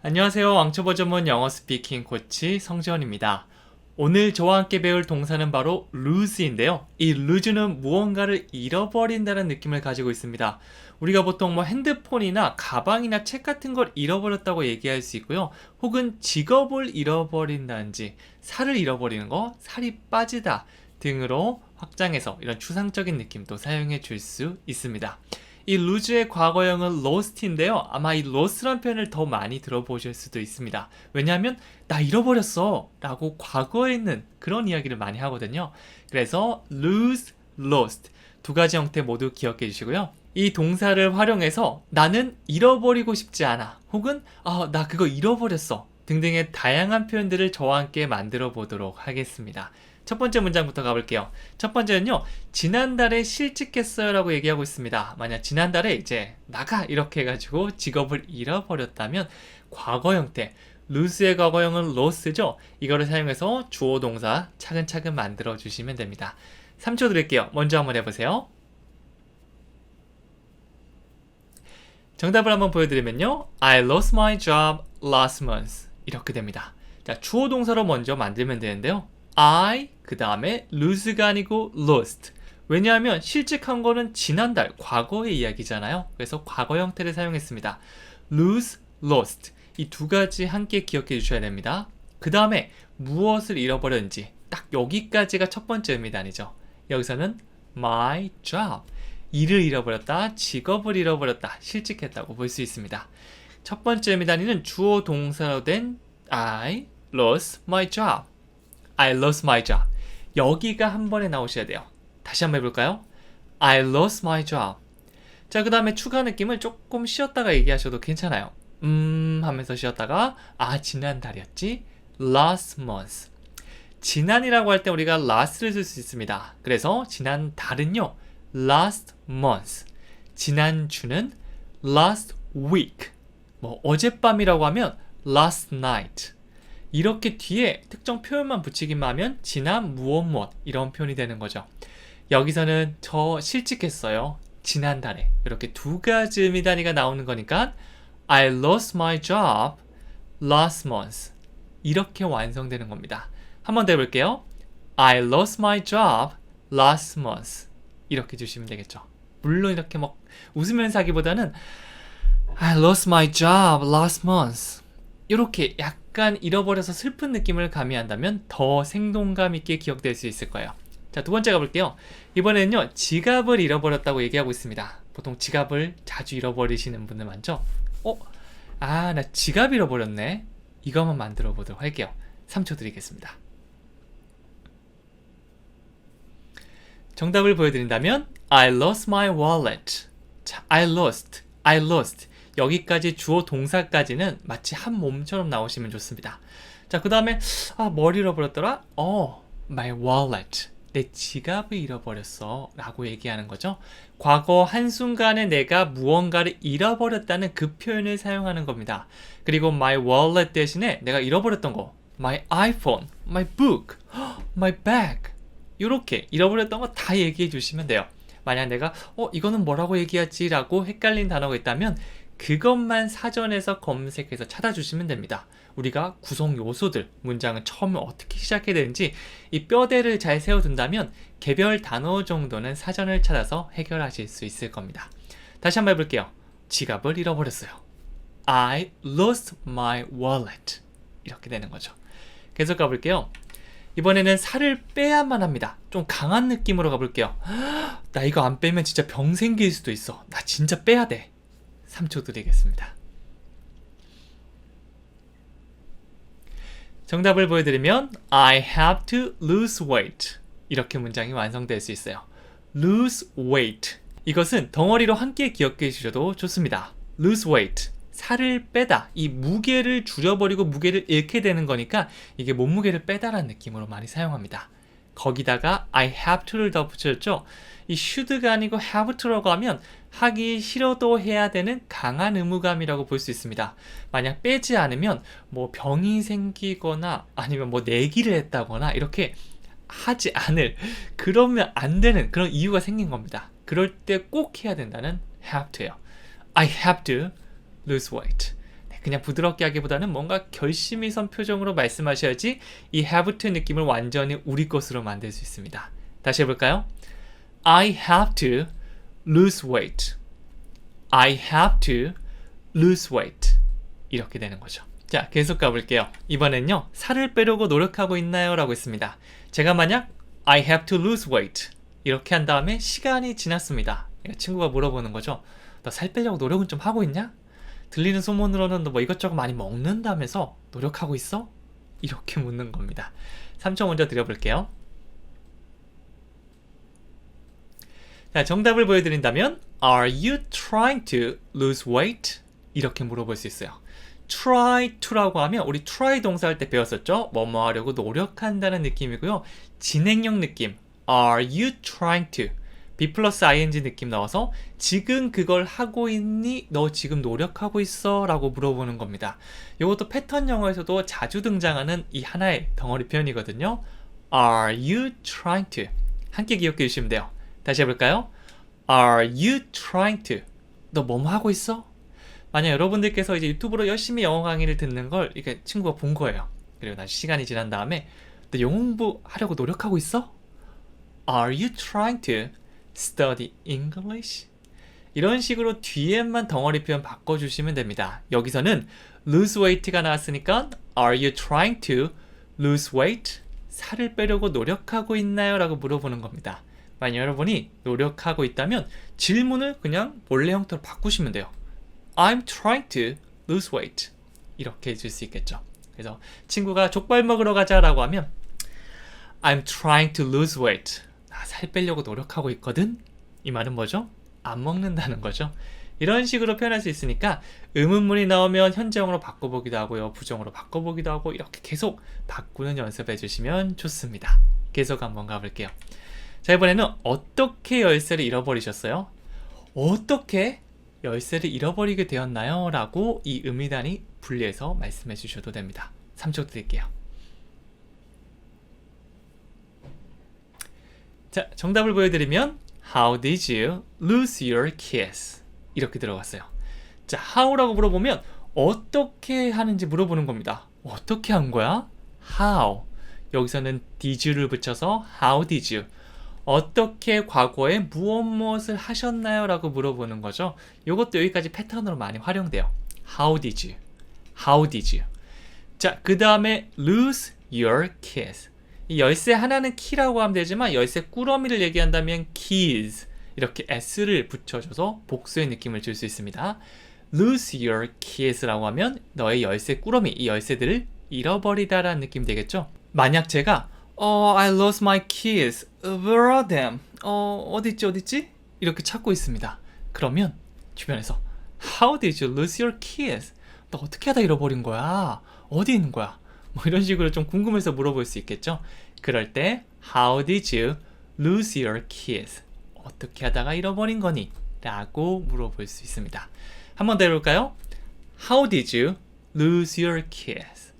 안녕하세요. 왕초보 전문 영어 스피킹 코치 성지원입니다. 오늘 저와 함께 배울 동사는 바로 lose인데요. 이 lose는 무언가를 잃어버린다는 느낌을 가지고 있습니다. 우리가 보통 핸드폰이나 가방이나 책 같은 걸 잃어버렸다고 얘기할 수 있고요. 혹은 직업을 잃어버린다든지 살을 잃어버리는 거, 살이 빠지다 등으로 확장해서 이런 추상적인 느낌도 사용해 줄 수 있습니다. 이 lose의 과거형은 lost인데요. 아마 이 lost란 표현을 더 많이 들어보실 수도 있습니다. 왜냐하면 나 잃어버렸어 라고 과거에 있는 그런 이야기를 많이 하거든요. 그래서 lose, lost 두 가지 형태 모두 기억해 주시고요. 이 동사를 활용해서 나는 잃어버리고 싶지 않아 혹은 나 그거 잃어버렸어 등등의 다양한 표현들을 저와 함께 만들어 보도록 하겠습니다. 첫 번째 문장부터 가볼게요. 첫 번째는요, 지난달에 실직했어요 라고 얘기하고 있습니다. 만약 지난달에 이제 나가 이렇게 해가지고 직업을 잃어버렸다면 과거 형태, lose의 과거형은 lost죠. 이거를 사용해서 주어 동사 차근차근 만들어 주시면 됩니다. 3초 드릴게요. 먼저 한번 해보세요. 정답을 한번 보여드리면요, I lost my job last month 이렇게 됩니다. 자, 주어 동사로 먼저 만들면 되는데요. I 그 다음에 lose가 아니고 lost. 왜냐하면 실직한 거는 지난달 과거의 이야기잖아요. 그래서 과거 형태를 사용했습니다. lose, lost 이 두 가지 함께 기억해 주셔야 됩니다. 그 다음에 무엇을 잃어버렸는지 딱 여기까지가 첫 번째 의미단이죠. 여기서는 my job 일을 잃어버렸다, 직업을 잃어버렸다, 실직했다고 볼 수 있습니다. 첫 번째 의미단위는 주어 동사로 된 I lost my job. I lost my job. 여기가 한 번에 나오셔야 돼요. 다시 한번 해볼까요? I lost my job. 자, 그 다음에 추가 느낌을 조금 쉬었다가 얘기하셔도 괜찮아요. 하면서 쉬었다가 지난달이었지? last month. 지난이라고 할 때 우리가 last를 쓸 수 있습니다. 그래서 지난달은요, last month. 지난주는 last week. 어젯밤이라고 하면 last night. 이렇게 뒤에 특정 표현만 붙이기만 하면 지난 무엇 이런 표현이 되는 거죠. 여기서는 저 실직했어요. 지난달에. 이렇게 두 가지 의미 단위가 나오는 거니까 I lost my job last month. 이렇게 완성되는 겁니다. 한 번 더 해볼게요. I lost my job last month. 이렇게 주시면 되겠죠. 물론 이렇게 웃으면서 하기보다는 I lost my job last month. 이렇게 약간 잃어버려서 슬픈 느낌을 가미한다면 더 생동감 있게 기억될 수 있을 거예요. 자, 두 번째 가볼게요. 이번에는요, 지갑을 잃어버렸다고 얘기하고 있습니다. 보통 지갑을 자주 잃어버리시는 분들 많죠? 나 지갑 잃어버렸네. 이거만 만들어 보도록 할게요. 3초 드리겠습니다. 정답을 보여드린다면 I lost my wallet. 자, I lost. 여기까지 주어 동사까지는 마치 한 몸처럼 나오시면 좋습니다. 자, 그 다음에 뭘 잃어버렸더라? my wallet. 내 지갑을 잃어버렸어 라고 얘기하는 거죠. 과거 한순간에 내가 무언가를 잃어버렸다는 그 표현을 사용하는 겁니다. 그리고 my wallet 대신에 내가 잃어버렸던 거 my iPhone, my book, my bag 이렇게 잃어버렸던 거 다 얘기해 주시면 돼요. 만약 내가 이거는 뭐라고 얘기하지? 라고 헷갈린 단어가 있다면 그것만 사전에서 검색해서 찾아주시면 됩니다. 우리가 구성 요소들, 문장을 처음에 어떻게 시작해야 되는지 이 뼈대를 잘 세워둔다면 개별 단어 정도는 사전을 찾아서 해결하실 수 있을 겁니다. 다시 한번 해볼게요. 지갑을 잃어버렸어요. I lost my wallet. 이렇게 되는 거죠. 계속 가볼게요. 이번에는 살을 빼야만 합니다. 좀 강한 느낌으로 가볼게요. 나 이거 안 빼면 진짜 병 생길 수도 있어. 나 진짜 빼야 돼. 3초 드리겠습니다. 정답을 보여드리면 I have to lose weight. 이렇게 문장이 완성될 수 있어요. lose weight. 이것은 덩어리로 함께 기억해 주셔도 좋습니다. lose weight. 살을 빼다. 이 무게를 줄여버리고 무게를 잃게 되는 거니까 이게 몸무게를 빼다라는 느낌으로 많이 사용합니다. 거기다가 I have to를 더 붙였죠. 이 should가 아니고 have to라고 하면 하기 싫어도 해야 되는 강한 의무감이라고 볼 수 있습니다. 만약 빼지 않으면 병이 생기거나 아니면 내기를 했다거나 이렇게 하지 않을, 그러면 안 되는 그런 이유가 생긴 겁니다. 그럴 때 꼭 해야 된다는 have to예요. I have to lose weight. 그냥 부드럽게 하기보다는 뭔가 결심이 선 표정으로 말씀하셔야지 이 have to 느낌을 완전히 우리 것으로 만들 수 있습니다. 다시 해볼까요? I have to lose weight. I have to lose weight. 이렇게 되는 거죠. 자, 계속 가볼게요. 이번엔요, 살을 빼려고 노력하고 있나요? 라고 했습니다. 제가 만약 I have to lose weight 이렇게 한 다음에 시간이 지났습니다. 친구가 물어보는 거죠. 너 살 빼려고 노력은 좀 하고 있냐? 들리는 소문으로는 너 뭐 이것저것 많이 먹는다면서 노력하고 있어? 이렇게 묻는 겁니다. 3초 먼저 드려볼게요. 자, 정답을 보여드린다면 Are you trying to lose weight? 이렇게 물어볼 수 있어요. try to라고 하면 우리 try 동사 할 때 배웠었죠? 뭐뭐 하려고 노력한다는 느낌이고요. 진행형 느낌 Are you trying to? be 플러스 ing 느낌 넣어서 지금 그걸 하고 있니? 너 지금 노력하고 있어? 라고 물어보는 겁니다. 이것도 패턴 영어에서도 자주 등장하는 이 하나의 덩어리 표현이거든요. Are you trying to? 함께 기억해 주시면 돼요. 다시 해볼까요? Are you trying to? 너 뭐뭐 하고 있어? 만약 여러분들께서 이제 유튜브로 열심히 영어 강의를 듣는 걸 이렇게 친구가 본 거예요. 그리고 나중에 시간이 지난 다음에 너 영어 공부 하려고 노력하고 있어? Are you trying to study English? 이런 식으로 뒤에만 덩어리 표현 바꿔주시면 됩니다. 여기서는 lose weight가 나왔으니까 Are you trying to lose weight? 살을 빼려고 노력하고 있나요? 라고 물어보는 겁니다. 만약 여러분이 노력하고 있다면 질문을 그냥 원래 형태로 바꾸시면 돼요. I'm trying to lose weight. 이렇게 해줄 수 있겠죠. 그래서 친구가 족발 먹으러 가자라고 하면 I'm trying to lose weight. 나 살 빼려고 노력하고 있거든. 이 말은 뭐죠? 안 먹는다는 거죠. 이런 식으로 표현할 수 있으니까 의문문이 나오면 현재형으로 바꿔보기도 하고요. 부정으로 바꿔보기도 하고 이렇게 계속 바꾸는 연습해 주시면 좋습니다. 계속 한번 가볼게요. 자, 이번에는 어떻게 열쇠를 잃어버리셨어요? 어떻게 열쇠를 잃어버리게 되었나요? 라고 이 의미단위 분리해서 말씀해 주셔도 됩니다. 3초 드릴게요. 자, 정답을 보여드리면 How did you lose your keys? 이렇게 들어갔어요. 자, how라고 물어보면 어떻게 하는지 물어보는 겁니다. 어떻게 한 거야? How. 여기서는 did you를 붙여서 How did you? 어떻게 과거에 무엇을 하셨나요? 라고 물어보는 거죠. 이것도 여기까지 패턴으로 많이 활용돼요. How did you? How did you? 자, 그 다음에 lose your keys. 이 열쇠 하나는 키라고 하면 되지만 열쇠 꾸러미를 얘기한다면 keys 이렇게 s를 붙여줘서 복수의 느낌을 줄 수 있습니다. lose your keys라고 하면 너의 열쇠 꾸러미, 이 열쇠들을 잃어버리다라는 느낌이 되겠죠. 만약 제가 I lost my keys. Where are them? 어딨지? 이렇게 찾고 있습니다. 그러면 주변에서 How did you lose your keys? 너 어떻게 하다 잃어버린 거야? 어디 있는 거야? 뭐 이런 식으로 좀 궁금해서 물어볼 수 있겠죠. 그럴 때 How did you lose your keys? 어떻게 하다가 잃어버린 거니? 라고 물어볼 수 있습니다. 한 번 더 해볼까요? How did you lose your keys?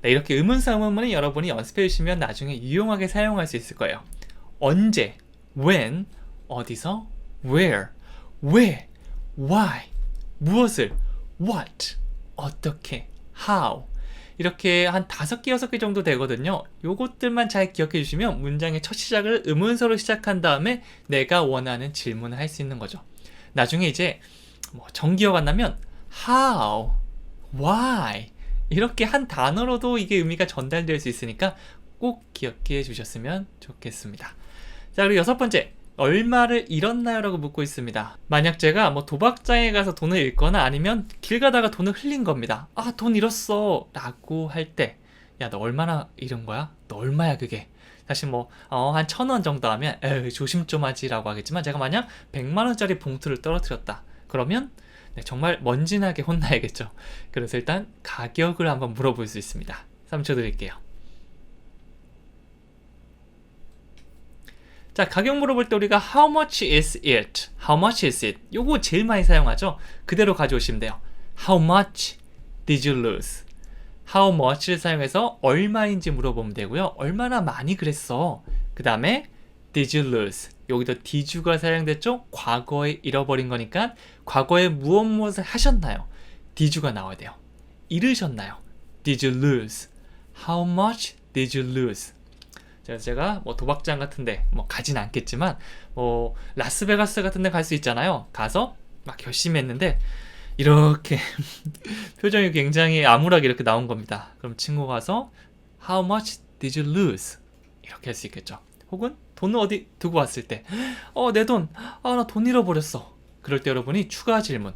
네, 이렇게 의문사 의문문은 여러분이 연습해 주시면 나중에 유용하게 사용할 수 있을 거예요. 언제, when, 어디서, where, 왜, why, 무엇을, what, 어떻게, how 이렇게 한 5개, 6개 정도 되거든요. 요것들만 잘 기억해 주시면 문장의 첫 시작을 의문사로 시작한 다음에 내가 원하는 질문을 할 수 있는 거죠. 나중에 이제 뭐 정기억 안 나면 how, why 이렇게 한 단어로도 이게 의미가 전달될 수 있으니까 꼭 기억해 주셨으면 좋겠습니다. 자, 그리고 6번째, 얼마를 잃었나요? 라고 묻고 있습니다. 만약 제가 뭐 도박장에 가서 돈을 잃거나 아니면 길 가다가 돈을 흘린 겁니다. 아, 돈 잃었어 라고 할 때, 야, 너 얼마나 잃은 거야? 너 얼마야 그게? 사실 뭐 한 1,000원 정도 하면 에이, 조심 좀 하지 라고 하겠지만, 제가 만약 100만원짜리 봉투를 떨어뜨렸다 그러면 네, 정말 먼지나게 혼나야겠죠. 그래서 일단 가격을 한번 물어볼 수 있습니다. 3초 드릴게요. 자, 가격 물어볼 때 우리가 How much is it? How much is it? 요거 제일 많이 사용하죠. 그대로 가져오시면 돼요. How much did you lose? How much를 사용해서 얼마인지 물어보면 되고요. 얼마나 많이 그랬어? 그 다음에 did you lose? 여기도 did you가 사용됐죠? 과거에 잃어버린 거니까 과거에 무엇을 하셨나요? did you가 나와야 돼요. 잃으셨나요? Did you lose? How much did you lose? 제가 뭐 도박장 같은데 뭐 가진 않겠지만 뭐 라스베가스 같은데 갈 수 있잖아요. 가서 막 결심했는데 이렇게 표정이 굉장히 암울하게 이렇게 나온 겁니다. 그럼 친구가 가서 How much did you lose? 이렇게 할 수 있겠죠. 혹은 돈을 어디 두고 왔을 때 내 돈, 나 돈 잃어버렸어. 그럴 때 여러분이 추가 질문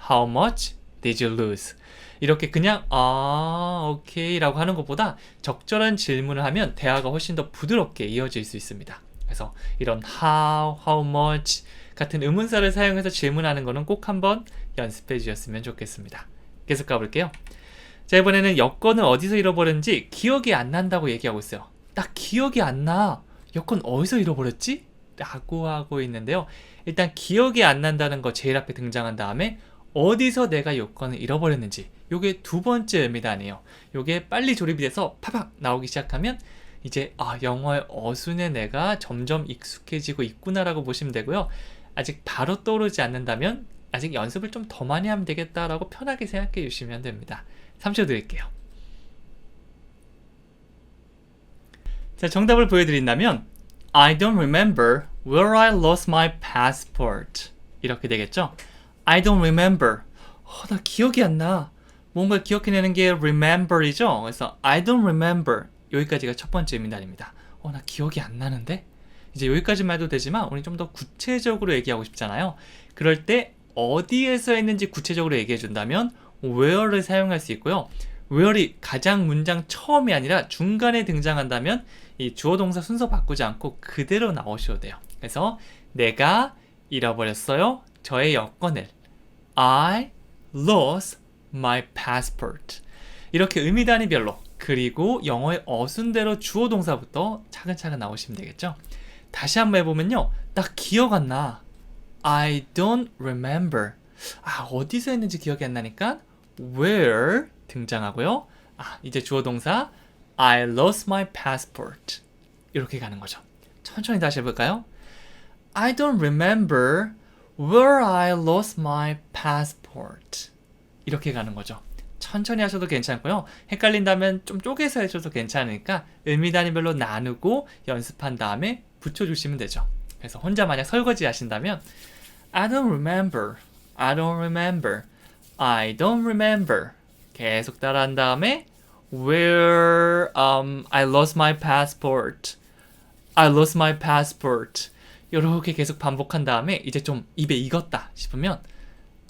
How much did you lose? 이렇게 그냥 오케이 라고 하는 것보다 적절한 질문을 하면 대화가 훨씬 더 부드럽게 이어질 수 있습니다. 그래서 이런 how much 같은 의문사를 사용해서 질문하는 거는 꼭 한번 연습해 주셨으면 좋겠습니다. 계속 가볼게요. 자, 이번에는 여권을 어디서 잃어버렸는지 기억이 안 난다고 얘기하고 있어요. 딱 기억이 안 나. 여권 어디서 잃어버렸지? 라고 하고 있는데요. 일단 기억이 안 난다는 거 제일 앞에 등장한 다음에 어디서 내가 여권을 잃어버렸는지 요게 두 번째 의미단이에요. 요게 빨리 조립이 돼서 파박 나오기 시작하면 이제 영어의 어순에 내가 점점 익숙해지고 있구나라고 보시면 되고요. 아직 바로 떠오르지 않는다면 아직 연습을 좀 더 많이 하면 되겠다라고 편하게 생각해 주시면 됩니다. 3초 드릴게요. 자, 정답을 보여드린다면 I don't remember where I lost my passport. 이렇게 되겠죠? I don't remember. 나 기억이 안 나. 뭔가 기억해내는 게 remember이죠? 그래서 I don't remember. 여기까지가 첫 번째 의미단입니다. 나 기억이 안 나는데? 이제 여기까지만 해도 되지만 우리 좀 더 구체적으로 얘기하고 싶잖아요. 그럴 때 어디에서 했는지 구체적으로 얘기해 준다면 where를 사용할 수 있고요. where이 가장 문장 처음이 아니라 중간에 등장한다면 이 주어 동사 순서 바꾸지 않고 그대로 나오셔도 돼요. 그래서 내가 잃어버렸어요. 저의 여권을. I lost my passport. 이렇게 의미 단위별로 그리고 영어의 어순대로 주어 동사부터 차근차근 나오시면 되겠죠. 다시 한번 해보면요. 딱 기억 안 나. I don't remember. 어디서 했는지 기억이 안 나니까 where 등장하고요. 이제 주어 동사 I lost my passport. 이렇게 가는 거죠. 천천히 다시 해볼까요? I don't remember where I lost my passport. 이렇게 가는 거죠. 천천히 하셔도 괜찮고요. 헷갈린다면 좀 쪼개서 해줘도 괜찮으니까 의미 단위별로 나누고 연습한 다음에 붙여주시면 되죠. 그래서 혼자 만약 설거지 하신다면 I don't remember, I don't remember, I don't remember 계속 따라한 다음에 where I lost my passport, I lost my passport 이렇게 계속 반복한 다음에 이제 좀 입에 익었다 싶으면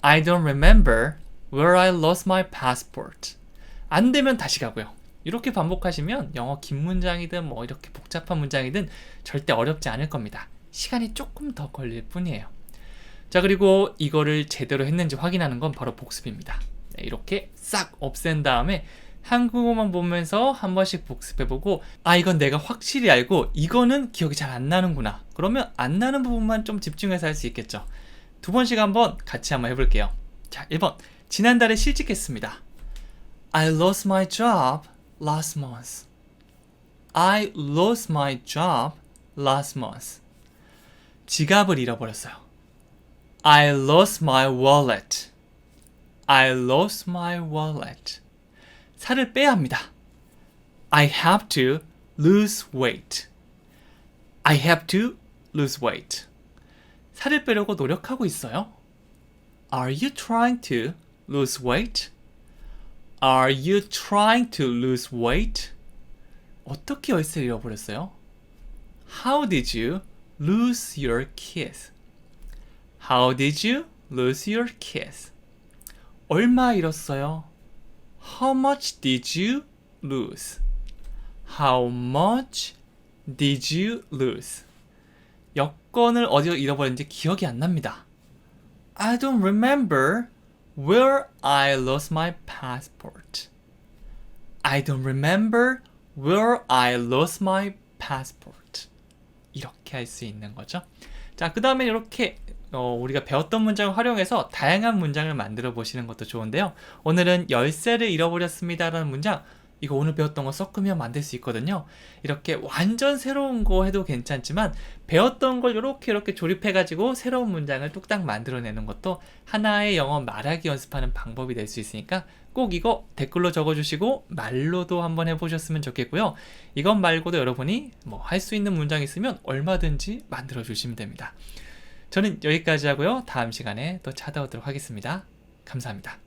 I don't remember where I lost my passport. 안 되면 다시 가고요. 이렇게 반복하시면 영어 긴 문장이든 뭐 이렇게 복잡한 문장이든 절대 어렵지 않을 겁니다. 시간이 조금 더 걸릴 뿐이에요. 자, 그리고 이거를 제대로 했는지 확인하는 건 바로 복습입니다. 네, 이렇게 싹 없앤 다음에 한국어만 보면서 한 번씩 복습해보고 이건 내가 확실히 알고 이거는 기억이 잘 안 나는구나. 그러면 안 나는 부분만 좀 집중해서 할 수 있겠죠. 두 번씩 한번 같이 한번 해볼게요. 자, 1번 지난달에 실직했습니다. I lost my job last month. I lost my job last month. 지갑을 잃어버렸어요. I lost my wallet. I lost my wallet. 살을 빼야 합니다. I have to lose weight. I have to lose weight. 살을 빼려고 노력하고 있어요. Are you trying to lose weight? Are you trying to lose weight? 어떻게 열쇠를 잃어버렸어요? How did you lose your keys? How did you lose your keys? 얼마 잃었어요? How much did you lose? How much did you lose? 여권을 어디서 잃어버렸는지 기억이 안 납니다. I don't remember where I lost my passport. I don't remember where I lost my passport. 이렇게 할 수 있는 거죠. 자, 그 다음에 이렇게 우리가 배웠던 문장을 활용해서 다양한 문장을 만들어 보시는 것도 좋은데요. 오늘은 열쇠를 잃어버렸습니다 라는 문장 이거 오늘 배웠던 거 섞으면 만들 수 있거든요. 이렇게 완전 새로운 거 해도 괜찮지만 배웠던 걸 이렇게 조립해가지고 새로운 문장을 뚝딱 만들어내는 것도 하나의 영어 말하기 연습하는 방법이 될 수 있으니까 꼭 이거 댓글로 적어주시고 말로도 한번 해보셨으면 좋겠고요. 이것 말고도 여러분이 뭐 할 수 있는 문장 있으면 얼마든지 만들어주시면 됩니다. 저는 여기까지 하고요. 다음 시간에 또 찾아오도록 하겠습니다. 감사합니다.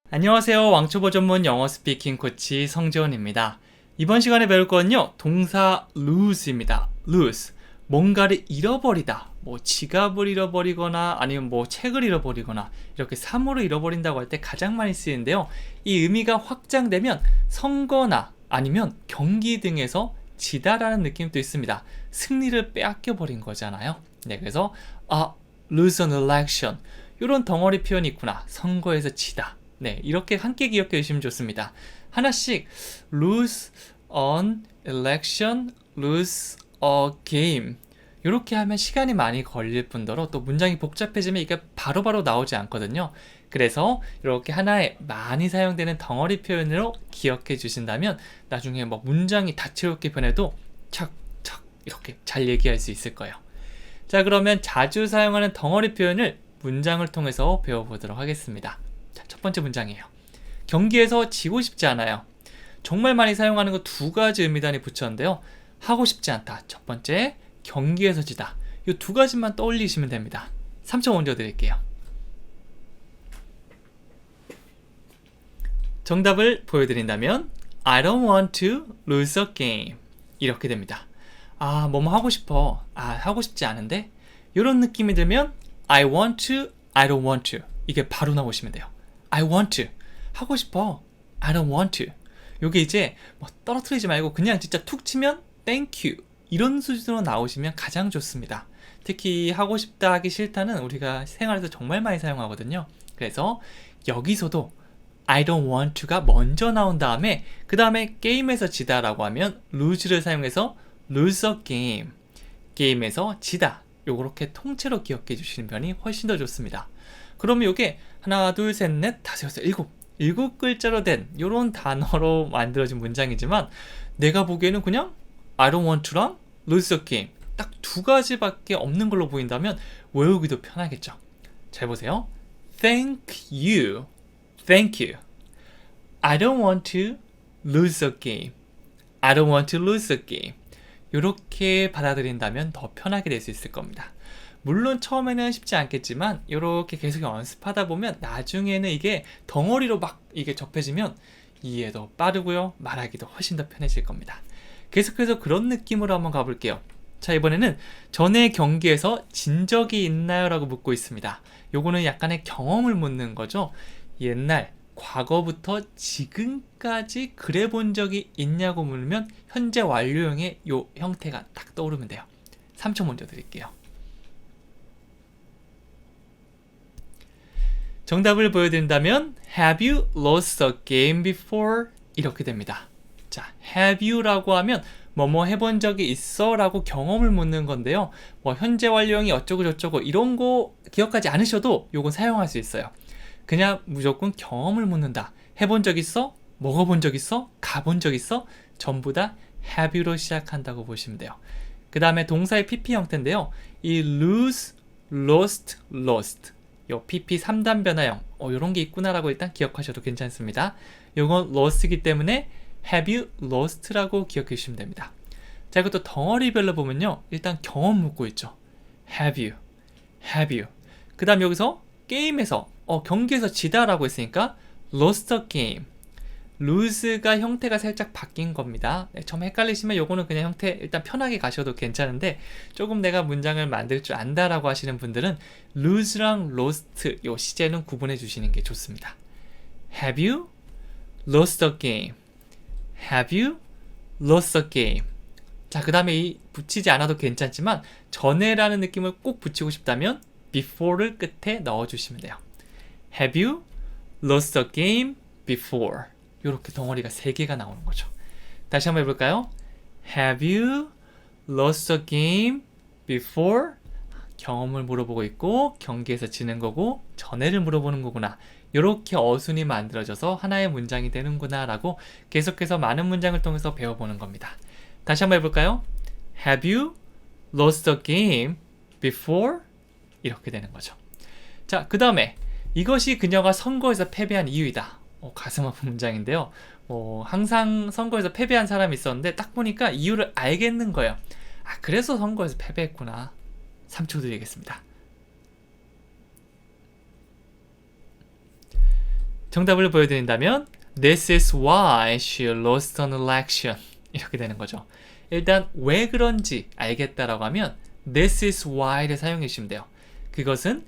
안녕하세요. 왕초보 전문 영어 스피킹 코치 성재원입니다. 이번 시간에 배울 건요. 동사 lose입니다. lose. 뭔가를 잃어버리다. 뭐 지갑을 잃어버리거나 아니면 뭐 책을 잃어버리거나 이렇게 사물을 잃어버린다고 할 때 가장 많이 쓰이는데요. 이 의미가 확장되면 선거나 아니면 경기 등에서 지다라는 느낌도 있습니다. 승리를 빼앗겨버린 거잖아요. 네, 그래서 lose an election 이런 덩어리 표현이 있구나. 선거에서 지다. 네, 이렇게 함께 기억해 주시면 좋습니다. 하나씩 lose an election, lose a game 이렇게 하면 시간이 많이 걸릴 뿐더러 또 문장이 복잡해지면 이게 바로바로 나오지 않거든요. 그래서 이렇게 하나의 많이 사용되는 덩어리 표현으로 기억해 주신다면 나중에 뭐 문장이 다채롭게 변해도 착착 이렇게 잘 얘기할 수 있을 거예요. 자, 그러면 자주 사용하는 덩어리 표현을 문장을 통해서 배워보도록 하겠습니다. 자, 첫 번째 문장이에요. 경기에서 지고 싶지 않아요. 정말 많이 사용하는 거 두 가지 의미 단위 붙였는데요. 하고 싶지 않다. 첫 번째, 경기에서 지다. 이 두 가지만 떠올리시면 됩니다. 3초 먼저 드릴게요. 정답을 보여드린다면 I don't want to lose a game 이렇게 됩니다. 뭐뭐 하고 싶어. 하고 싶지 않은데 이런 느낌이 들면 I want to, I don't want to 이게 바로 나오시면 돼요. I want to 하고 싶어. I don't want to 요게 이제 뭐 떨어뜨리지 말고 그냥 진짜 툭 치면 thank you 이런 수준으로 나오시면 가장 좋습니다. 특히 하고 싶다 하기 싫다는 우리가 생활에서 정말 많이 사용하거든요. 그래서 여기서도 I don't want to가 먼저 나온 다음에 그 다음에 게임에서 지다 라고 하면 lose를 사용해서 lose a game 게임에서 지다 요렇게 통째로 기억해 주시는 편이 훨씬 더 좋습니다. 그러면 요게 하나 둘 셋 넷 다섯 여섯 일곱 글자로 된 요런 단어로 만들어진 문장이지만 내가 보기에는 그냥 I don't want to랑 lose a game 딱 두 가지밖에 없는 걸로 보인다면 외우기도 편하겠죠. 잘 보세요. Thank you. Thank you. I don't want to lose a game. I don't want to lose a game. 이렇게 받아들인다면 더 편하게 될 수 있을 겁니다. 물론 처음에는 쉽지 않겠지만 이렇게 계속 연습하다 보면 나중에는 이게 덩어리로 막 이게 접해지면 이해도 빠르고요. 말하기도 훨씬 더 편해질 겁니다. 계속해서 그런 느낌으로 한번 가볼게요. 자, 이번에는 전에 경기에서 진 적이 있나요? 라고 묻고 있습니다. 요거는 약간의 경험을 묻는 거죠. 옛날 과거부터 지금까지 그래 본 적이 있냐고 물으면 현재 완료형의 요 형태가 딱 떠오르면 돼요. 3초 먼저 드릴게요. 정답을 보여드린다면 Have you lost a game before? 이렇게 됩니다. 자, have you라고 하면 뭐뭐 해본 적이 있어? 라고 경험을 묻는 건데요. 뭐 현재 완료형이 어쩌고 저쩌고 이런 거 기억하지 않으셔도 요건 사용할 수 있어요. 그냥 무조건 경험을 묻는다. 해본 적 있어? 먹어본 적 있어? 가본 적 있어? 전부 다 have you로 시작한다고 보시면 돼요. 그 다음에 동사의 PP 형태인데요. 이 lose, lost, lost 요 PP 3단 변화형 요런 게 있구나라고 일단 기억하셔도 괜찮습니다. 요건 lost이기 때문에 have you lost라고 기억해 주시면 됩니다. 자, 이것도 덩어리별로 보면요. 일단 경험 묻고 있죠. have you, have you. 그 다음 여기서 게임에서 경기에서 지다라고 했으니까 lost a game. lose가 형태가 살짝 바뀐 겁니다. 네, 처음 헷갈리시면 요거는 그냥 형태 일단 편하게 가셔도 괜찮은데 조금 내가 문장을 만들 줄 안다라고 하시는 분들은 lose랑 lost 요 시제는 구분해 주시는 게 좋습니다. Have you lost a game? Have you lost a game? 자, 그 다음에 이 붙이지 않아도 괜찮지만 전에라는 느낌을 꼭 붙이고 싶다면 before를 끝에 넣어주시면 돼요. Have you lost a game before? 이렇게 덩어리가 3개가 나오는 거죠. 다시 한번 해볼까요? Have you lost a game before? 경험을 물어보고 있고 경기에서 지는 거고 전해를 물어보는 거구나. 이렇게 어순이 만들어져서 하나의 문장이 되는구나 라고 계속해서 많은 문장을 통해서 배워보는 겁니다. 다시 한번 해볼까요? Have you lost a game before? 이렇게 되는 거죠. 자, 그 다음에 이것이 그녀가 선거에서 패배한 이유이다. 가슴 아픈 문장인데요. 항상 선거에서 패배한 사람이 있었는데 딱 보니까 이유를 알겠는 거예요. 아, 그래서 선거에서 패배했구나. 3초 드리겠습니다. 정답을 보여드린다면 This is why she lost an election. 이렇게 되는 거죠. 일단 왜 그런지 알겠다라고 하면 This is why를 사용해 주시면 돼요.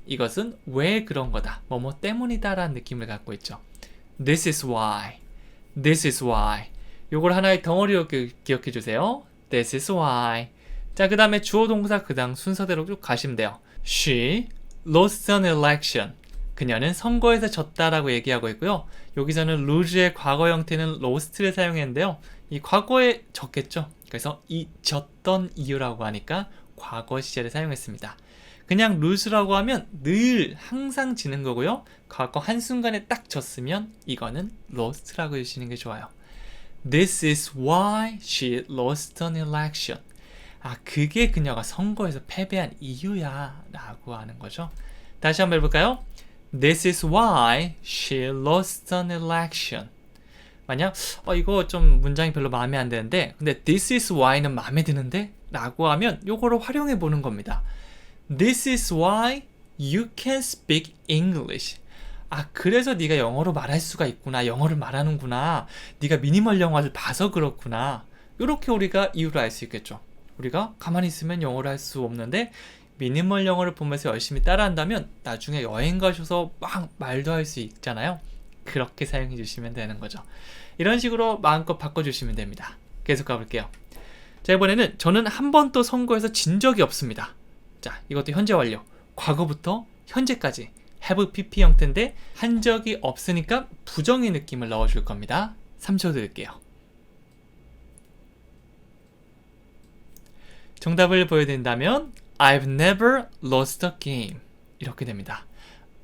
이것은 왜 그런 거다. 뭐뭐 때문이다 라는 느낌을 갖고 있죠. This is why. This is why. 요걸 하나의 덩어리로 기억해 주세요. This is why. 자, 그 다음에 주어 동사 그 다음 순서대로 쭉 가시면 돼요. She lost an election. 그녀는 선거에서 졌다라고 얘기하고 있고요. 여기서는 lose의 과거 형태는 lost를 사용했는데요. 이 과거에 졌겠죠. 그래서 이 졌던 이유라고 하니까 과거 시제를 사용했습니다. 그냥 lose라고 하면 늘 항상 지는 거고요. 과거 한순간에 딱 졌으면 이거는 lost라고 해주시는 게 좋아요. This is why she lost an election. 아, 그게 그녀가 선거에서 패배한 이유야 라고 하는 거죠. 다시 한번 해볼까요? This is why she lost an election. 만약 이거 좀 문장이 별로 마음에 안 드는데 근데 This is why는 마음에 드는데? 라고 하면 요거를 활용해 보는 겁니다. This is why you can speak English. 아, 그래서 네가 영어로 말할 수가 있구나. 영어를 말하는구나. 네가 미니멀 영화를 봐서 그렇구나. 이렇게 우리가 이유를 알 수 있겠죠. 우리가 가만히 있으면 영어를 할 수 없는데 미니멀 영어를 보면서 열심히 따라한다면 나중에 여행 가셔서 막 말도 할 수 있잖아요. 그렇게 사용해 주시면 되는 거죠. 이런 식으로 마음껏 바꿔주시면 됩니다. 계속 가볼게요. 자, 이번에는 저는 한 번도 선거에서 진 적이 없습니다. 자, 이것도 현재 완료. 과거부터 현재까지 have pp 형태인데 한 적이 없으니까 부정의 느낌을 넣어줄 겁니다. 3초 드릴게요. 정답을 보여드린다면 I've never lost a game. 이렇게 됩니다.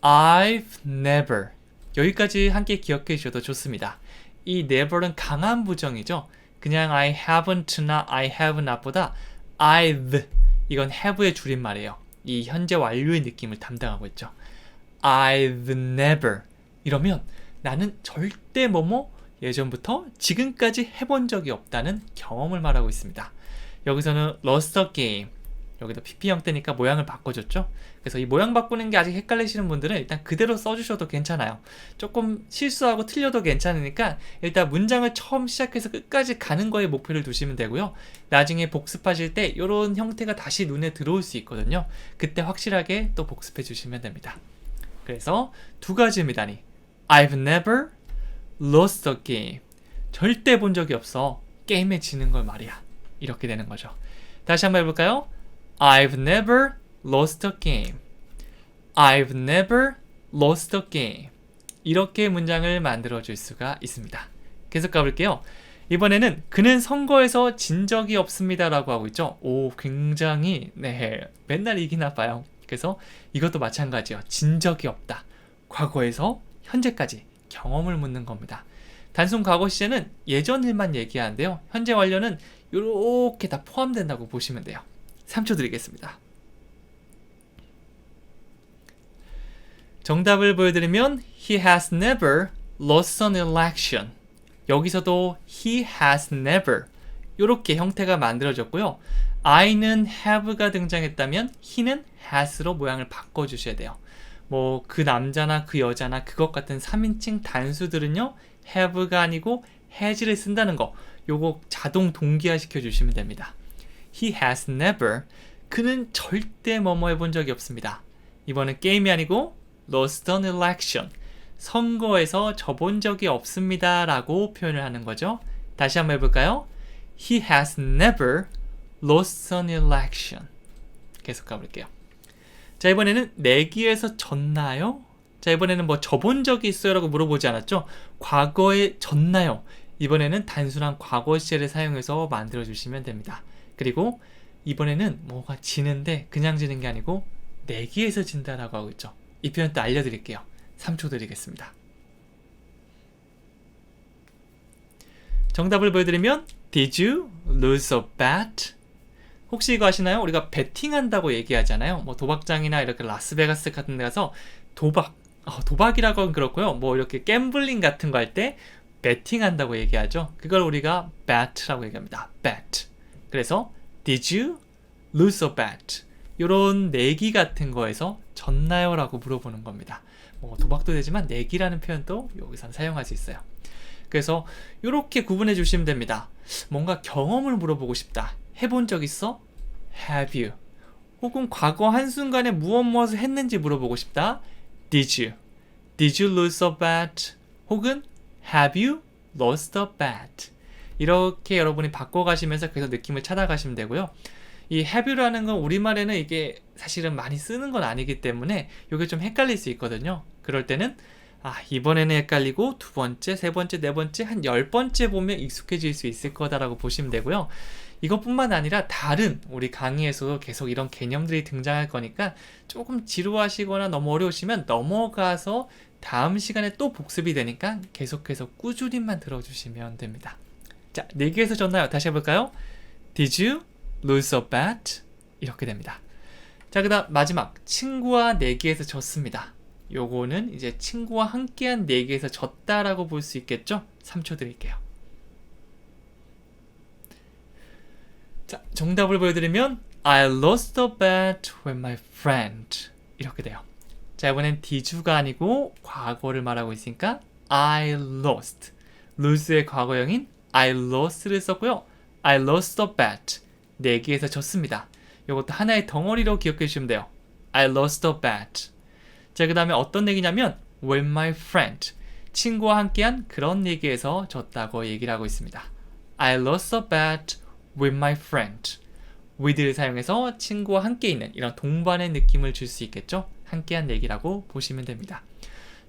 I've never. 여기까지 함께 기억해 주셔도 좋습니다. 이 never는 강한 부정이죠. 그냥 I haven't나 I have not보다 I've. 이건 have의 줄임말이에요. 이 현재 완료의 느낌을 담당하고 있죠. I've never. 이러면 나는 절대 뭐뭐 예전부터 지금까지 해본 적이 없다는 경험을 말하고 있습니다. 여기서는 lost a game. 여기도 pp 형태니까 모양을 바꿔줬죠. 그래서 이 모양 바꾸는 게 아직 헷갈리시는 분들은 일단 그대로 써주셔도 괜찮아요. 조금 실수하고 틀려도 괜찮으니까 일단 문장을 처음 시작해서 끝까지 가는 거에 목표를 두시면 되고요. 나중에 복습하실 때 이런 형태가 다시 눈에 들어올 수 있거든요. 그때 확실하게 또 복습해 주시면 됩니다. 그래서 두 가지입니다. I've never lost a game. 절대 본 적이 없어. 게임에 지는 걸 말이야. 이렇게 되는 거죠. 다시 한번 해볼까요? I've never lost a game. I've never lost a game. 이렇게 문장을 만들어 줄 수가 있습니다. 계속 가볼게요. 이번에는 그는 선거에서 진 적이 없습니다 라고 하고 있죠. 오, 굉장히 맨날 이기나 봐요. 그래서 이것도 마찬가지예요. 진 적이 없다. 과거에서 현재까지 경험을 묻는 겁니다. 단순 과거 시제는 예전 일만 얘기하는데요. 현재 완료는 이렇게 다 포함된다고 보시면 돼요. 3초 드리겠습니다. 정답을 보여드리면 He has never lost an election. 여기서도 He has never 이렇게 형태가 만들어졌고요. I는 have가 등장했다면 He는 has로 모양을 바꿔주셔야 돼요. 뭐 그 남자나 그 여자나 그것 같은 3인칭 단수들은요. have가 아니고 has를 쓴다는 거 요거 자동 동기화 시켜주시면 됩니다. He has never. 그는 절대 뭐뭐 해본 적이 없습니다. 이번엔 게임이 아니고 lost an election. 선거에서 져본 적이 없습니다 라고 표현을 하는 거죠. 다시 한번 해볼까요? He has never lost an election. 계속 가볼게요. 자, 이번에는 내기에서 졌나요? 자, 이번에는 뭐 져본 적이 있어요 라고 물어보지 않았죠? 과거에 졌나요? 이번에는 단순한 과거 시제를 사용해서 만들어 주시면 됩니다. 그리고 이번에는 뭐가 지는데 그냥 지는 게 아니고 내기에서 진다라고 하고 있죠. 이 표현 또 알려드릴게요. 3초 드리겠습니다. 정답을 보여드리면 Did you lose a bet? 혹시 이거 아시나요? 우리가 베팅한다고 얘기하잖아요. 뭐 도박장이나 이렇게 라스베가스 같은 데 가서 도박이라고 하면 그렇고요. 뭐 이렇게 갬블링 같은 거 할 때 베팅한다고 얘기하죠. 그걸 우리가 bet라고 얘기합니다. bet. 그래서 Did you lose a bet? 이런 내기 같은 거에서 졌나요? 라고 물어보는 겁니다. 뭐 도박도 되지만 내기라는 표현도 여기서 사용할 수 있어요. 그래서 이렇게 구분해 주시면 됩니다. 뭔가 경험을 물어보고 싶다. 해본 적 있어? Have you? 혹은 과거 한순간에 무엇을 했는지 물어보고 싶다. Did you? Did you lose a bet? 혹은 Have you lost a bet? 이렇게 여러분이 바꿔가시면서 계속 느낌을 찾아가시면 되고요. 이 have you라는 건 우리말에는 이게 사실은 많이 쓰는 건 아니기 때문에 이게 좀 헷갈릴 수 있거든요. 그럴 때는 이번에는 헷갈리고 두 번째, 세 번째, 네 번째, 한 10번째 보면 익숙해질 수 있을 거다라고 보시면 되고요. 이것뿐만 아니라 다른 우리 강의에서도 계속 이런 개념들이 등장할 거니까 조금 지루하시거나 너무 어려우시면 넘어가서 다음 시간에 또 복습이 되니까 계속해서 꾸준히만 들어주시면 됩니다. 자, 내기에서 졌나요? 다시 해볼까요? Did you lose a bet? 이렇게 됩니다. 자, 그 다음 마지막 친구와 내기에서 졌습니다. 요거는 이제 친구와 함께한 내기에서 졌다라고 볼 수 있겠죠? 3초 드릴게요. 자, 정답을 보여드리면 I lost a bet with my friend. 이렇게 돼요. 자, 이번엔 did가 아니고 과거를 말하고 있으니까 I lost. lose의 과거형인 I lost를 썼고요. I lost a bet. 내기에서 졌습니다. 이것도 하나의 덩어리로 기억해 주시면 돼요. I lost a bet. 자, 그 다음에 어떤 얘기냐면 with my friend. 친구와 함께한 그런 얘기에서 졌다고 얘기를 하고 있습니다. I lost a bet with my friend. with를 사용해서 친구와 함께 있는 이런 동반의 느낌을 줄 수 있겠죠? 함께한 얘기라고 보시면 됩니다.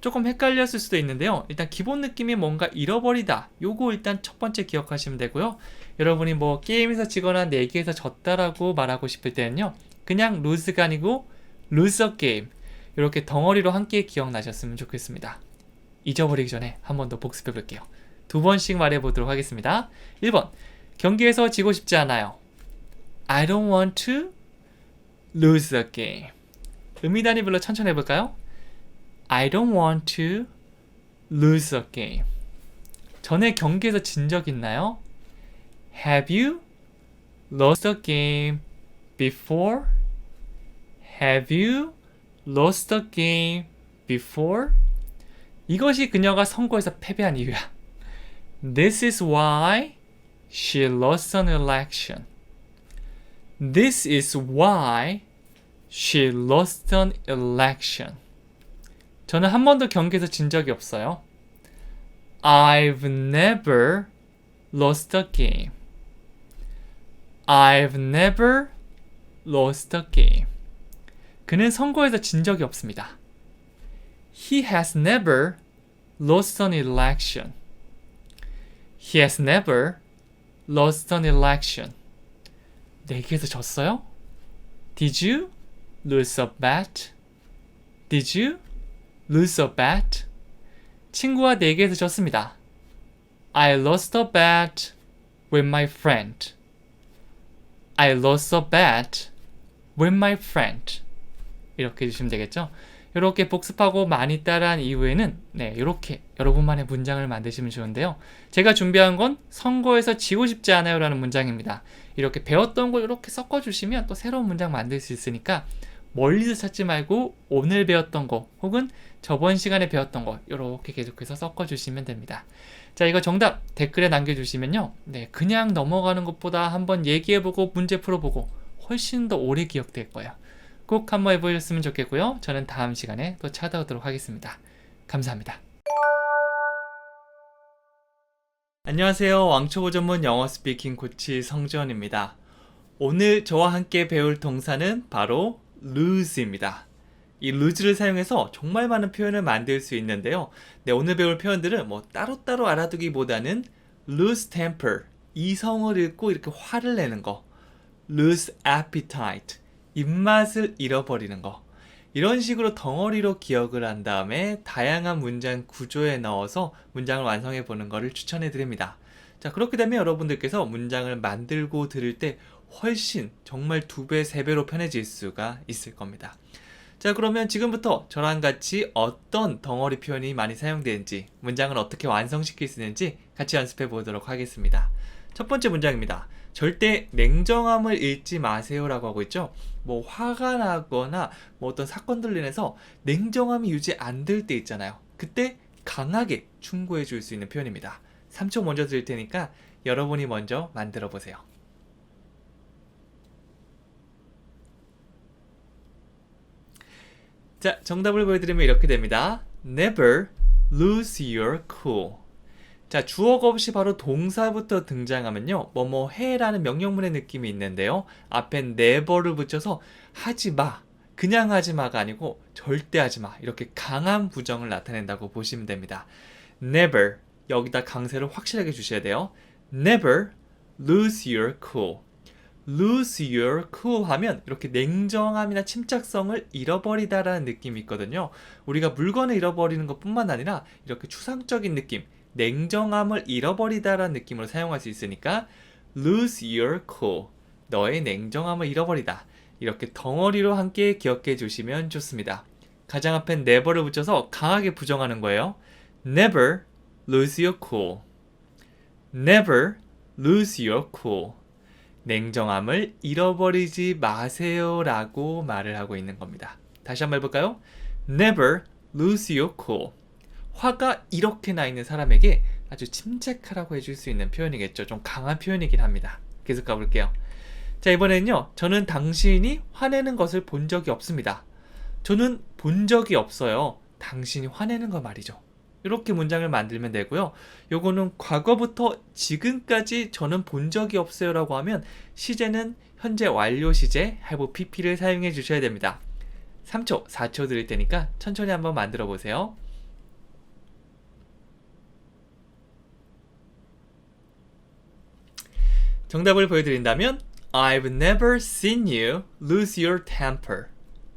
조금 헷갈렸을 수도 있는데요. 일단 기본 느낌이 뭔가 잃어버리다. 요거 일단 첫 번째 기억하시면 되고요. 여러분이 뭐 게임에서 지거나 내기에서 졌다라고 말하고 싶을 때는요. 그냥 lose가 아니고 lose a game. 이렇게 덩어리로 함께 기억나셨으면 좋겠습니다. 잊어버리기 전에 한 번 더 복습해 볼게요. 두 번씩 말해 보도록 하겠습니다. 1번. 경기에서 지고 싶지 않아요. I don't want to lose a game. 음이단위 별로 천천히 해볼까요? I don't want to lose a game. 전에 경기에서 진 적 있나요? Have you lost a game before? Have you lost a game before? 이것이 그녀가 선거에서 패배한 이유야. This is why she lost an election. This is why she lost an election. 저는 한 번도 경기에서 진 적이 없어요. I've never lost a game. I've never lost a game. 그는 선거에서 진 적이 없습니다. He has never lost an election. He has never lost an election. 내기에서 졌어요? Did you lose a bet? Did you lose a bet? 친구와 내기에서 졌습니다. I lost a bet with my friend. I lost a bet with my friend. 이렇게 해주시면 되겠죠? 이렇게 복습하고 많이 따라한 이후에는 이렇게 여러분만의 문장을 만드시면 좋은데요. 제가 준비한 건 선거에서 지고 싶지 않아요 라는 문장입니다. 이렇게 배웠던 걸 이렇게 섞어주시면 또 새로운 문장 만들 수 있으니까 멀리서 찾지 말고 오늘 배웠던 거 혹은 저번 시간에 배웠던 거 이렇게 계속해서 섞어주시면 됩니다. 자, 이거 정답 댓글에 남겨주시면요. 그냥 넘어가는 것보다 한번 얘기해보고 문제 풀어보고 훨씬 더 오래 기억될 거예요. 꼭 한번 해보셨으면 좋겠고요. 저는 다음 시간에 또 찾아오도록 하겠습니다. 감사합니다. 안녕하세요. 왕초보 전문 영어 스피킹 코치 성지원입니다. 오늘 저와 함께 배울 동사는 바로 lose입니다. 이 lose를 사용해서 정말 많은 표현을 만들 수 있는데요. 오늘 배울 표현들은 뭐 따로따로 알아두기보다는 lose temper, 이성을 잃고 이렇게 화를 내는 거, lose appetite. 입맛을 잃어버리는 거. 이런 식으로 덩어리로 기억을 한 다음에 다양한 문장 구조에 넣어서 문장을 완성해 보는 것을 추천해 드립니다. 자, 그렇게 되면 여러분들께서 문장을 만들고 들을 때 훨씬 정말 2배, 3배로 편해질 수가 있을 겁니다. 자, 그러면 지금부터 저랑 같이 어떤 덩어리 표현이 많이 사용되는지, 문장을 어떻게 완성시킬 수 있는지 같이 연습해 보도록 하겠습니다. 첫 번째 문장입니다. 절대 냉정함을 잃지 마세요 라고 하고 있죠. 뭐 화가 나거나 뭐 어떤 사건들로 인해서 냉정함이 유지 안 될 때 있잖아요. 그때 강하게 충고해 줄 수 있는 표현입니다. 3초 먼저 드릴 테니까 여러분이 먼저 만들어 보세요. 자, 정답을 보여드리면 이렇게 됩니다. Never lose your cool. 자, 주어가 없이 바로 동사부터 등장하면요, 뭐뭐 해라는 명령문의 느낌이 있는데요, 앞에 never를 붙여서 하지 마, 그냥 하지 마가 아니고 절대 하지 마, 이렇게 강한 부정을 나타낸다고 보시면 됩니다. Never, 여기다 강세를 확실하게 주셔야 돼요. Never lose your cool. lose your cool 하면 이렇게 냉정함이나 침착성을 잃어버리다라는 느낌이 있거든요. 우리가 물건을 잃어버리는 것뿐만 아니라 이렇게 추상적인 느낌, 냉정함을 잃어버리다라는 느낌으로 사용할 수 있으니까 lose your cool, 너의 냉정함을 잃어버리다, 이렇게 덩어리로 함께 기억해 주시면 좋습니다. 가장 앞에 never를 붙여서 강하게 부정하는 거예요. Never lose your cool. Never lose your cool. 냉정함을 잃어버리지 마세요 라고 말을 하고 있는 겁니다. 다시 한번 해볼까요? Never lose your cool. 화가 이렇게 나 있는 사람에게 아주 침착하라고 해줄 수 있는 표현이겠죠. 좀 강한 표현이긴 합니다. 계속 가볼게요. 자, 이번에는요, 저는 당신이 화내는 것을 본 적이 없습니다. 저는 본 적이 없어요. 당신이 화내는 거 말이죠. 이렇게 문장을 만들면 되고요. 요거는 과거부터 지금까지 저는 본 적이 없어요 라고 하면 시제는 현재 완료 시제 have pp를 사용해 주셔야 됩니다. 3초, 4초 드릴 테니까 천천히 한번 만들어 보세요. 정답을 보여드린다면 I've never seen you lose your temper.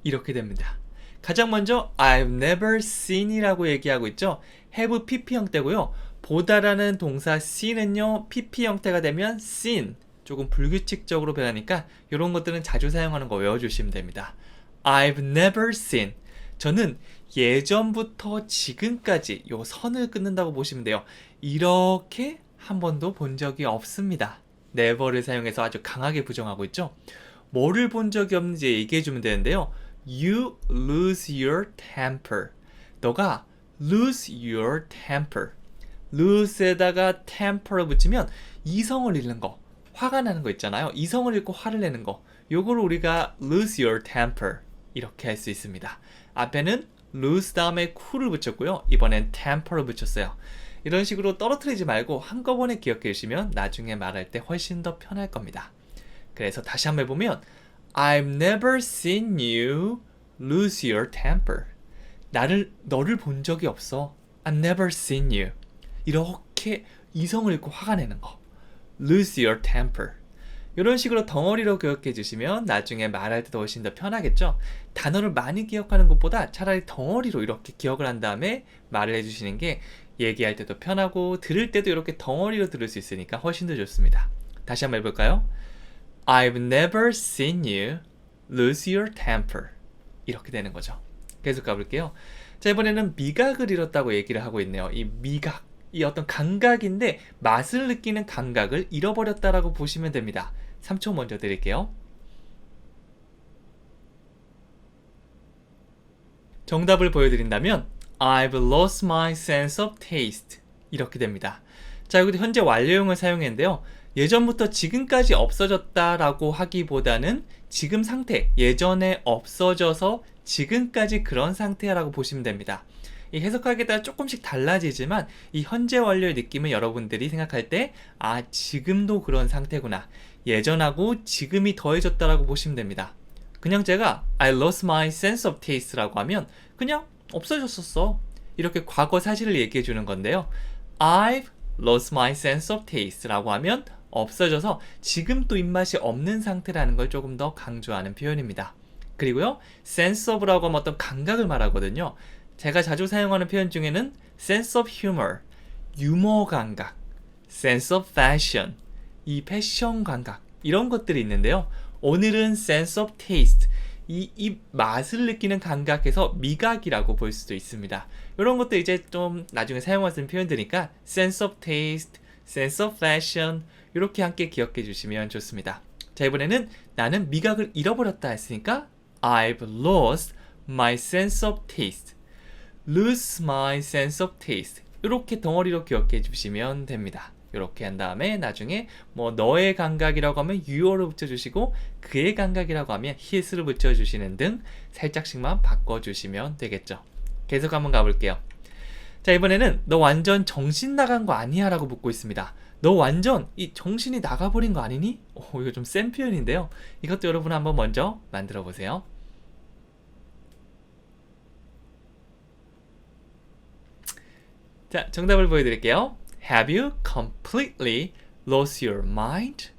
이렇게 됩니다. 가장 먼저 I've never seen 이라고 얘기하고 있죠. have pp 형태고요. 보다라는 동사 see는요, pp 형태가 되면 seen, 조금 불규칙적으로 변하니까 이런 것들은 자주 사용하는 거 외워주시면 됩니다. I've never seen. 저는 예전부터 지금까지 요 선을 끊는다고 보시면 돼요. 이렇게 한 번도 본 적이 없습니다. never를 사용해서 아주 강하게 부정하고 있죠. 뭐를 본 적이 없는지 얘기해 주면 되는데요. You lose your temper. 너가 lose your temper. lose에다가 temper를 붙이면 이성을 잃는 거, 화가 나는 거 있잖아요. 이성을 잃고 화를 내는 거, 요거를 우리가 lose your temper 이렇게 할 수 있습니다. 앞에는 lose 다음에 cool을 붙였고요. 이번엔 temper를 붙였어요. 이런 식으로 떨어뜨리지 말고 한꺼번에 기억해 주시면 나중에 말할 때 훨씬 더 편할 겁니다. 그래서 다시 한번 해보면 I've never seen you lose your temper. 너를 본 적이 없어. I've never seen you. 이렇게 이성을 잃고 화가 내는 거. lose your temper. 이런 식으로 덩어리로 기억해 주시면 나중에 말할 때도 훨씬 더 편하겠죠. 단어를 많이 기억하는 것보다 차라리 덩어리로 이렇게 기억을 한 다음에 말을 해주시는 게 얘기할 때도 편하고 들을 때도 이렇게 덩어리로 들을 수 있으니까 훨씬 더 좋습니다. 다시 한번 해볼까요? I've never seen you lose your temper. 이렇게 되는 거죠. 계속 가볼게요. 자, 이번에는 미각을 잃었다고 얘기를 하고 있네요. 이 미각, 이 어떤 감각인데 맛을 느끼는 감각을 잃어버렸다라고 보시면 됩니다. 3초 먼저 드릴게요. 정답을 보여드린다면 I've lost my sense of taste. 이렇게 됩니다. 자, 여기도 현재 완료형을 사용했는데요. 예전부터 지금까지 없어졌다라고 하기보다는 지금 상태, 예전에 없어져서 지금까지 그런 상태라고 보시면 됩니다. 이 해석하기에 따라 조금씩 달라지지만 이 현재 완료의 느낌은 여러분들이 생각할 때 지금도 그런 상태구나, 예전하고 지금이 더해졌다라고 보시면 됩니다. 그냥 제가 I lost my sense of taste라고 하면 그냥 없어졌었어, 이렇게 과거 사실을 얘기해 주는 건데요. I've lost my sense of taste라고 하면 없어져서 지금 또 입맛이 없는 상태라는 걸 조금 더 강조하는 표현입니다. 그리고요, sense of라고 하면 어떤 감각을 말하거든요. 제가 자주 사용하는 표현 중에는 sense of humor, 유머 감각, sense of fashion, 이 패션 감각, 이런 것들이 있는데요. 오늘은 sense of taste, 이 맛을 느끼는 감각에서 미각이라고 볼 수도 있습니다. 이런 것도 이제 좀 나중에 사용할 수 있는 표현들이니까 sense of taste, sense of fashion 이렇게 함께 기억해 주시면 좋습니다. 자, 이번에는 나는 미각을 잃어버렸다 했으니까 I've lost my sense of taste, lose my sense of taste 이렇게 덩어리로 기억해 주시면 됩니다. 이렇게 한 다음에 나중에 뭐 너의 감각이라고 하면 you를 붙여주시고 그의 감각이라고 하면 his를 붙여주시는 등 살짝씩만 바꿔주시면 되겠죠. 계속 한번 가볼게요. 자, 이번에는 너 완전 정신 나간 거 아니야? 라고 묻고 있습니다. 너 완전 이 정신이 나가버린 거 아니니? 이거 좀 센 표현인데요. 이것도 여러분 한번 먼저 만들어 보세요. 자, 정답을 보여드릴게요. Have you completely lost your mind?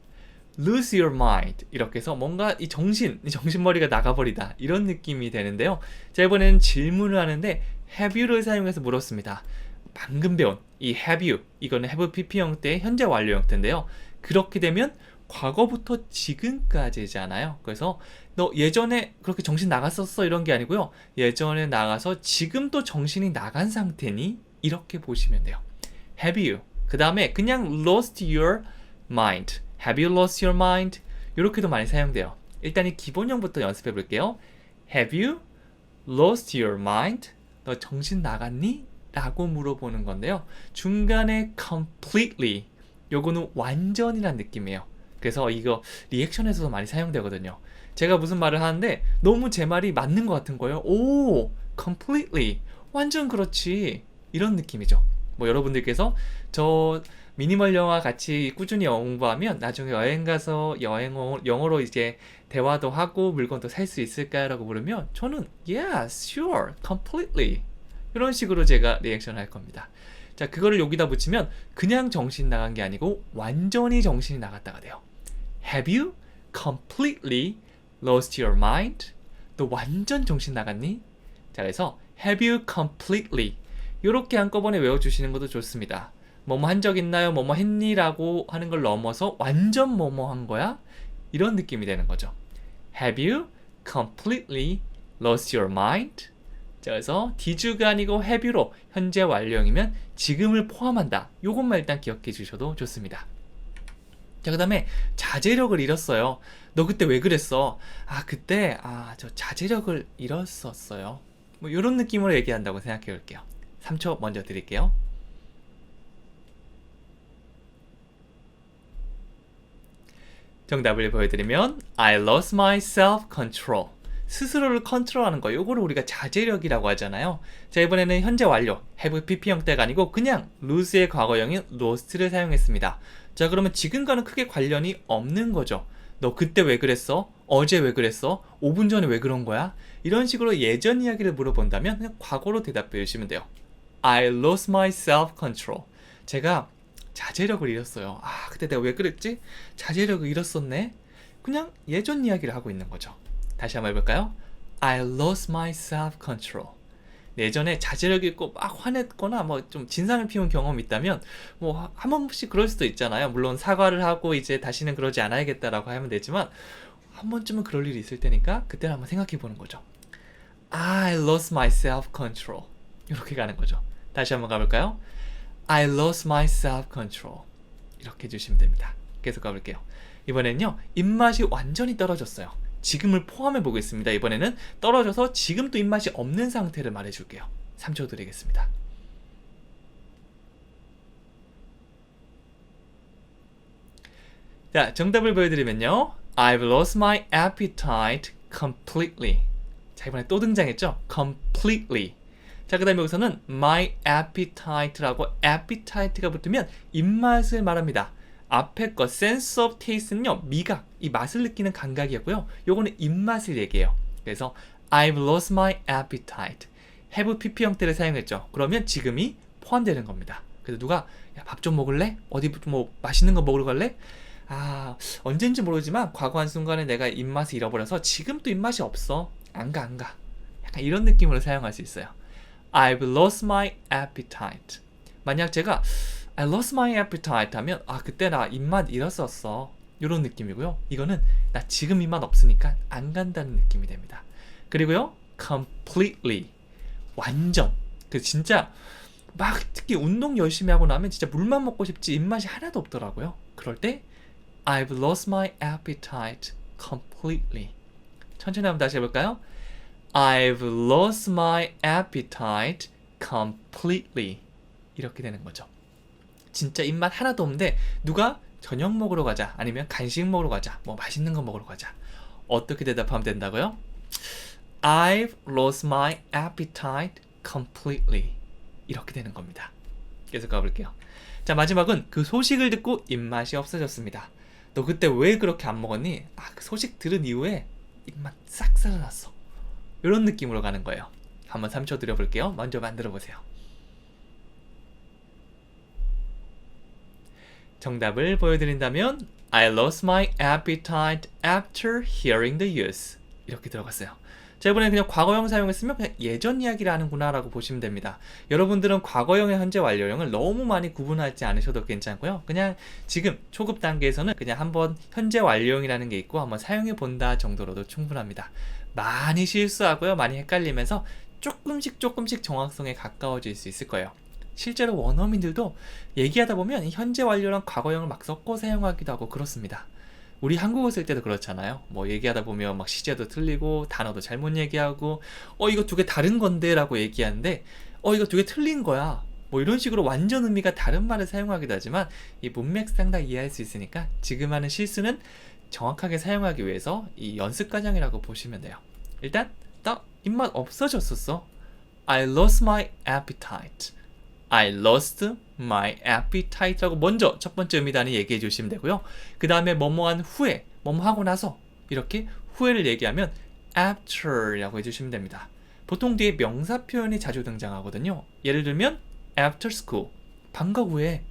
Lose your mind. 이렇게 해서 뭔가 이 정신머리가 나가버리다. 이런 느낌이 되는데요. 자, 이번에는 질문을 하는데 have you를 사용해서 물었습니다. 방금 배운 이 have you, 이거는 have pp 형태의 현재 완료 형태인데요. 그렇게 되면 과거부터 지금까지잖아요. 그래서 너 예전에 그렇게 정신 나갔었어? 이런 게 아니고요. 예전에 나가서 지금 또 정신이 나간 상태니? 이렇게 보시면 돼요. Have you? 그 다음에 그냥 lost your mind. Have you lost your mind? 이렇게도 많이 사용돼요. 일단 이 기본형부터 연습해 볼게요. Have you lost your mind? 너 정신 나갔니? 라고 물어보는 건데요. 중간에 completely, 요거는 완전이란 느낌이에요. 그래서 이거 리액션에서도 많이 사용되거든요. 제가 무슨 말을 하는데 너무 제 말이 맞는 것 같은 거예요. 오, completely, 완전 그렇지, 이런 느낌이죠. 뭐 여러분들께서 저 미니멀 영화 같이 꾸준히 공부하면 나중에 여행 가서 영어로 이제 대화도 하고 물건도 살 수 있을까요? 라고 물으면 저는 yes, sure, completely 이런 식으로 제가 리액션 할 겁니다. 자, 그거를 여기다 붙이면 그냥 정신 나간 게 아니고 완전히 정신이 나갔다가 돼요. Have you completely lost your mind? 너 완전 정신 나갔니? 자, 그래서 have you completely 이렇게 한꺼번에 외워주시는 것도 좋습니다. 뭐뭐 한 적 있나요? 뭐뭐 했니? 라고 하는 걸 넘어서 완전 뭐뭐 한 거야? 이런 느낌이 되는 거죠. Have you completely lost your mind? 자, 그래서 did you가 아니고 have you로 현재 완료형이면 지금을 포함한다. 요것만 일단 기억해 주셔도 좋습니다. 자, 그 다음에 자제력을 잃었어요. 너 그때 왜 그랬어? 그때 저 자제력을 잃었었어요. 뭐 이런 느낌으로 얘기한다고 생각해 볼게요. 3초 먼저 드릴게요. 정답을 보여드리면 I lost my self-control. 스스로를 컨트롤하는 거, 요거를 우리가 자제력이라고 하잖아요. 자, 이번에는 현재 완료, have pp 형태가 아니고 그냥 lose의 과거형인 lost를 사용했습니다. 자, 그러면 지금과는 크게 관련이 없는 거죠. 너 그때 왜 그랬어? 어제 왜 그랬어? 5분 전에 왜 그런 거야? 이런 식으로 예전 이야기를 물어본다면 그냥 과거로 대답해 주시면 돼요. I lost my self-control. 제가 자제력을 잃었어요. 그때 내가 왜 그랬지? 자제력을 잃었었네. 그냥 예전 이야기를 하고 있는 거죠. 다시 한번 해볼까요? I lost my self-control. 예전에 자제력 있고 막 화냈거나 뭐 좀 진상을 피운 경험이 있다면 뭐 한 번씩 그럴 수도 있잖아요. 물론 사과를 하고 이제 다시는 그러지 않아야겠다라고 하면 되지만 한 번쯤은 그럴 일이 있을 테니까 그때는 한번 생각해 보는 거죠. I lost my self-control. 이렇게 가는 거죠. 다시 한번 가볼까요? I lost my self-control. 이렇게 해주시면 됩니다. 계속 가볼게요. 이번에는요, 입맛이 완전히 떨어졌어요. 지금을 포함해 보겠습니다. 이번에는 떨어져서 지금 또 입맛이 없는 상태를 말해줄게요. 3초 드리겠습니다. 자, 정답을 보여드리면요, I've lost my appetite completely. 자, 이번에 또 등장했죠? completely. 자, 그 다음에 여기서는 my appetite라고 appetite가 붙으면 입맛을 말합니다. 앞에 거 sense of taste는요, 미각, 이 맛을 느끼는 감각이었고요. 요거는 입맛을 얘기해요. 그래서 I've lost my appetite. have pp 형태를 사용했죠. 그러면 지금이 포함되는 겁니다. 그래서 누가 밥 좀 먹을래? 어디 뭐 맛있는 거 먹으러 갈래? 아, 언젠지 모르지만 과거 한순간에 내가 입맛을 잃어버려서 지금 또 입맛이 없어. 안 가, 안 가. 약간 이런 느낌으로 사용할 수 있어요. I've lost my appetite. 만약 제가 I lost my appetite 하면 그때 나 입맛 잃었었어. 이런 느낌이고요. 이거는 나 지금 입맛 없으니까 안 간다는 느낌이 됩니다. 그리고요, completely. 완전. 그 진짜 막 특히 운동 열심히 하고 나면 진짜 물만 먹고 싶지 입맛이 하나도 없더라고요. 그럴 때 I've lost my appetite completely. 천천히 한번 다시 해볼까요? I've lost my appetite completely. 이렇게 되는 거죠. 진짜 입맛 하나도 없는데 누가 저녁 먹으러 가자, 아니면 간식 먹으러 가자, 뭐 맛있는 거 먹으러 가자. 어떻게 대답하면 된다고요? I've lost my appetite completely. 이렇게 되는 겁니다. 계속 가볼게요. 자, 마지막은 그 소식을 듣고 입맛이 없어졌습니다. 너 그때 왜 그렇게 안 먹었니? 그 소식 들은 이후에 입맛 싹 살아났어. 이런 느낌으로 가는 거예요. 한번 3초 드려볼게요. 먼저 만들어 보세요. 정답을 보여드린다면 I lost my appetite after hearing the news. 이렇게 들어갔어요. 자, 이번에 그냥 과거형 사용했으면 그냥 예전 이야기를 하는구나 라고 보시면 됩니다. 여러분들은 과거형의 현재 완료형을 너무 많이 구분하지 않으셔도 괜찮고요. 그냥 지금 초급 단계에서는 그냥 한번 현재 완료형이라는 게 있고 한번 사용해 본다 정도로도 충분합니다. 많이 실수하고요. 많이 헷갈리면서 조금씩 정확성에 가까워질 수 있을 거예요. 실제로 원어민들도 얘기하다 보면 현재 완료랑 과거형을 막 섞어 사용하기도 하고 그렇습니다. 우리 한국어 쓸 때도 그렇잖아요. 뭐 얘기하다 보면 막 시제도 틀리고 단어도 잘못 얘기하고 이거 두 개 다른 건데 라고 얘기하는데 이거 두 개 틀린 거야. 뭐 이런 식으로 완전 의미가 다른 말을 사용하기도 하지만 이 문맥상 다 이해할 수 있으니까 지금 하는 실수는 정확하게 사용하기 위해서 이 연습 과정이라고 보시면 돼요. 일단 나 입맛 없어졌었어. I lost my appetite. I lost my appetite 라고 먼저 첫 번째 의미 단위 얘기해 주시면 되고요. 그 다음에 뭐뭐한 후에, 뭐뭐 하고 나서 이렇게 후에를 얘기하면 after 라고 해주시면 됩니다. 보통 뒤에 명사 표현이 자주 등장하거든요. 예를 들면 after school, 방과 후에,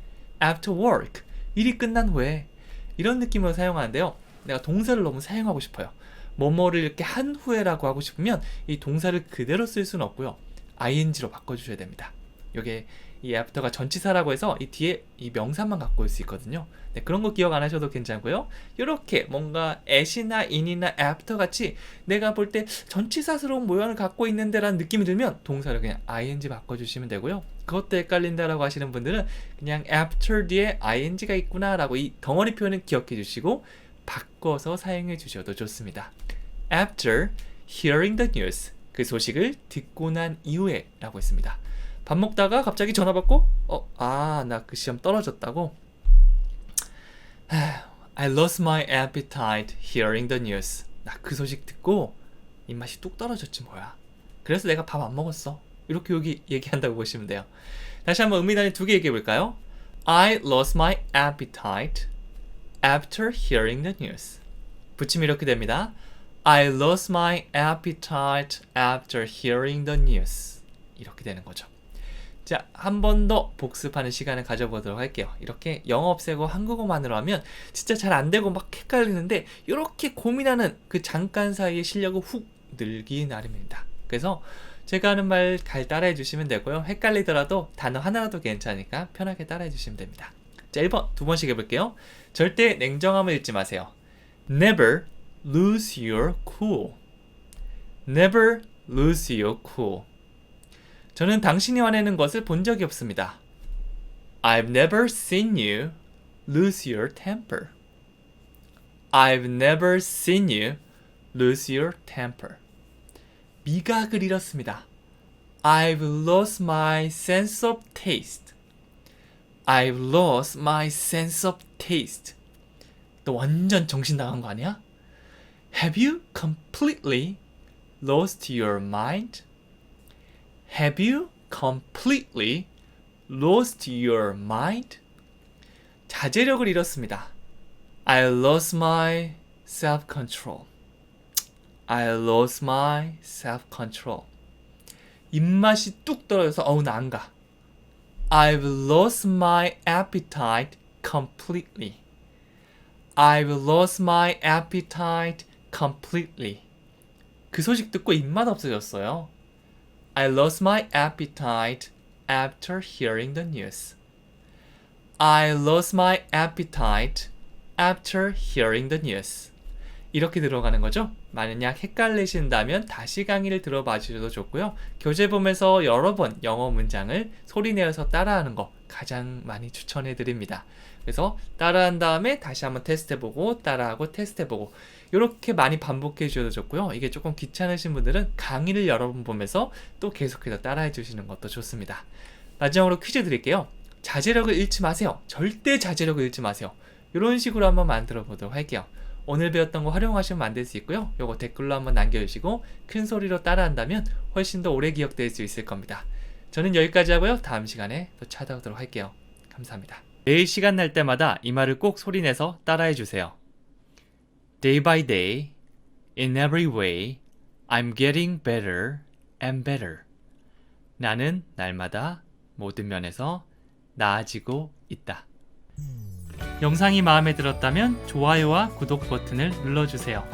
after work, 일이 끝난 후에 이런 느낌으로 사용하는데요. 내가 동사를 너무 사용하고 싶어요. 뭐뭐를 이렇게 한 후에라고 하고 싶으면 이 동사를 그대로 쓸 수는 없고요. ing로 바꿔주셔야 됩니다. 이게 이 after가 전치사라고 해서 이 뒤에 이 명사만 갖고 올 수 있거든요. 네, 그런 거 기억 안 하셔도 괜찮고요. 이렇게 뭔가 at이나 in이나 after 같이 내가 볼 때 전치사스러운 모양을 갖고 있는데 라는 느낌이 들면 동사를 그냥 ing 바꿔주시면 되고요. 그것도 헷갈린다라고 하시는 분들은 그냥 after 뒤에 ing가 있구나 라고 이 덩어리 표현을 기억해 주시고 바꿔서 사용해 주셔도 좋습니다. After hearing the news, 그 소식을 듣고 난 이후에 라고 했습니다. 밥 먹다가 갑자기 전화 받고 나 그 시험 떨어졌다고? I lost my appetite hearing the news. 나 그 소식 듣고 입맛이 뚝 떨어졌지 뭐야. 그래서 내가 밥 안 먹었어. 이렇게 여기 얘기한다고 보시면 돼요. 다시 한번 의미단위 두 개 얘기해 볼까요? I lost my appetite after hearing the news. 붙이면 이렇게 됩니다. I lost my appetite after hearing the news. 이렇게 되는 거죠. 자, 한 번 더 복습하는 시간을 가져보도록 할게요. 이렇게 영어 없애고 한국어만으로 하면 진짜 잘 안 되고 막 헷갈리는데 이렇게 고민하는 그 잠깐 사이에 실력을 훅 늘기 나름입니다. 그래서 제가 하는 말 잘 따라해 주시면 되고요. 헷갈리더라도 단어 하나라도 괜찮으니까 편하게 따라해 주시면 됩니다. 자, 1번 두 번씩 해볼게요. 절대 냉정함을 잃지 마세요. Never lose your cool. Never lose your cool. 저는 당신이 화내는 것을 본 적이 없습니다. I've never seen you lose your temper. I've never seen you lose your temper. 미각을 잃었습니다. I've lost my sense of taste. I've lost my sense of taste. 너 완전 정신 나간 거 아니야? Have you completely lost your mind? Have you completely lost your mind? 자제력을 잃었습니다. I lost my self-control. I lost my self-control. 입맛이 뚝 떨어져서 나 안 가. I've lost my appetite completely. I've lost my appetite completely. 그 소식 듣고 입맛 없어졌어요. I lost my appetite after hearing the news. I lost my appetite after hearing the news. 이렇게 들어가는 거죠. 만약 헷갈리신다면 다시 강의를 들어봐 주셔도 좋고요. 교재본에서 여러 번 영어 문장을 소리내어서 따라하는 거 가장 많이 추천해 드립니다. 그래서 따라한 다음에 다시 한번 테스트해보고 따라하고 테스트해보고 이렇게 많이 반복해 주셔도 좋고요. 이게 조금 귀찮으신 분들은 강의를 여러 번 보면서 또 계속해서 따라해 주시는 것도 좋습니다. 마지막으로 퀴즈 드릴게요. 자제력을 잃지 마세요. 절대 자제력을 잃지 마세요. 이런 식으로 한번 만들어 보도록 할게요. 오늘 배웠던 거 활용하시면 만들 수 있고요. 요거 댓글로 한번 남겨주시고 큰 소리로 따라한다면 훨씬 더 오래 기억될 수 있을 겁니다. 저는 여기까지 하고요. 다음 시간에 또 찾아오도록 할게요. 감사합니다. 매일 시간 날 때마다 이 말을 꼭 소리내서 따라해 주세요. Day by day, in every way, I'm getting better and better. 나는 날마다 모든 면에서 나아지고 있다. 영상이 마음에 들었다면 좋아요와 구독 버튼을 눌러주세요.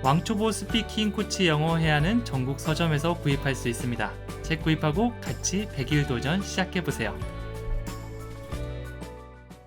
왕초보 스피킹 코치 영어 회화는 전국 서점에서 구입할 수 있습니다. 책 구입하고 같이 100일 도전 시작해보세요.